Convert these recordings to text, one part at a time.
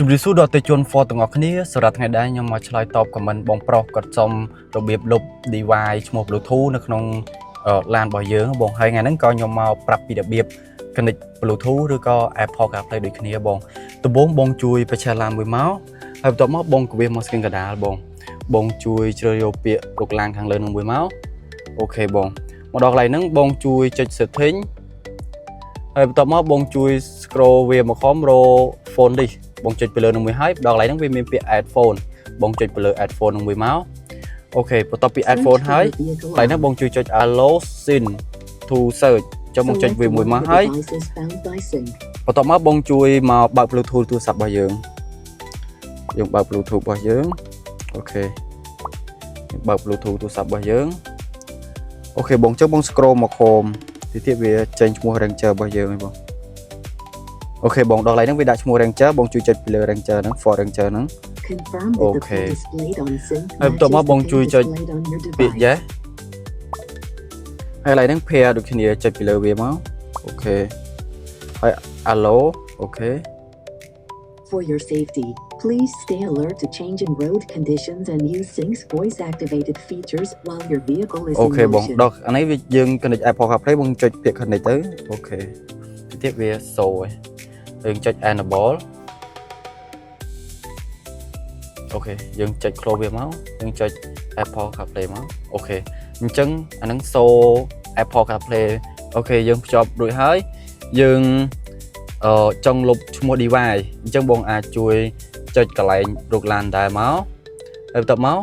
ជំរាបសួរដល់តេជន់ for ទាំងអស់គ្នាសម្រាប់ថ្ងៃនេះខ្ញុំមកឆ្លើយតប comment បងប្រុសគាត់សុំរបៀបលុប device ឈ្មោះ Bluetooth នៅក្នុងឡានរបស់យើងបងហើយថ្ងៃហ្នឹងក៏ខ្ញុំមកប្រាប់ពីរបៀប connect Bluetooth ឬក៏ Apple CarPlay ដូចគ្នាដំបូងបងជួយបញ្ឆេះឡានមួយមកហើយបន្ទាប់មកបងគវាសមក screen កណ្ដាលបងជួយជ្រើសយកពាក្យរូបឡានខាងលើនឹងមួយមកអូខេបងមកដល់កន្លែងហ្នឹងបងជួយចុច setting ហើយបន្ទាប់មកបងជួយ scroll វាមកខំរក phone នេះបងចុចទៅលើនឹងមួយហើយដល់កន្លែងហ្នឹងវាមានពាក្យ add phone បងចុចទៅលើ add phone នឹងមួយមកអូខេបន្ទាប់ពី add phone ហើយកន្លែងហ្នឹងបងជួយចុច allow sync to search ចាំបងចុចវាមួយមកហើយបន្ទាប់មកបងជួយមកបើក Bluetooth ទូរស័ព្ទរបស់យើងបើក Bluetooth របស់យើងអូខេបើក Bluetooth ទូរស័ព្ទរបស់យើងអូខេបងចុចបង scroll មកខមទៀតវាចេញឈ្មោះ Ranger របស់យើងហ្នឹងបងអូខេបងដល់កន្លែងហ្នឹងវាដាក់ឈ្មោះ Ranger បងជួយចុចពីលើ Ranger ហ្នឹង for Ranger ហ្នឹងអូខេហើយបន្ទាប់មកបងជួយចុចពាក្យ yes ហើយកន្លែងហ្នឹង pair ដូចគ្នាចុចពីលើវាមកអូខេហើយ allow អូខេ For your safety, please stay alert to change in road conditions and use Sync's voice-activated features while your vehicle is in motion. អូខេបងដល់អានេះវាយើង connect Apple CarPlay បងចុចពាក្យ connect ទៅអូខេទៀតវា show ហើយយើងចុច enable អូខេយើងចុច close វាមកយើងចុច Apple CarPlay មកអូខេអញ្ចឹងអាហ្នឹង show Apple CarPlay អូខេយើងភ្ជាប់រួចហើយយើងចង់លុបឈ្មោះ device អញ្ចឹងបងអាចជួយចុចកន្លែងរូបឡានដែរមកហើយបន្ទាប់មក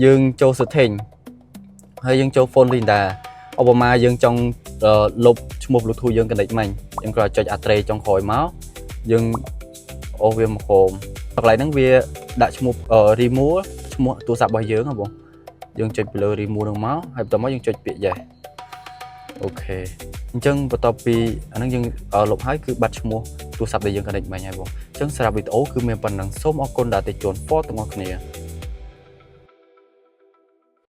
យើងចូល setting ហើយយើងចូល phone reader ឧបមាយើងចង់លុបឈ្មោះ Bluetooth យើង connect មិញយើងគ្រាន់តែចុច array ចុងក្រោយមកយើងអូសវាមកក្រោមកន្លែងហ្នឹងវាដាក់ឈ្មោះ remove ឈ្មោះទូរស័ព្ទរបស់យើងហ៎បងយើងចុចពីលើ remove ហ្នឹងមកហើយបន្ទាប់មកយើងចុចពាក្យ yes អូខេអញ្ចឹងបន្ទាប់ពីអាហ្នឹងយើងលុបហើយគឺបាត់ឈ្មោះទូរស័ព្ទដែលយើង connect មិញហើយបងអញ្ចឹងសម្រាប់វីដេអូគឺមានប៉ុណ្ណឹងសូមអរគុណដល់តេជន់ for ទាំងអស់គ្នា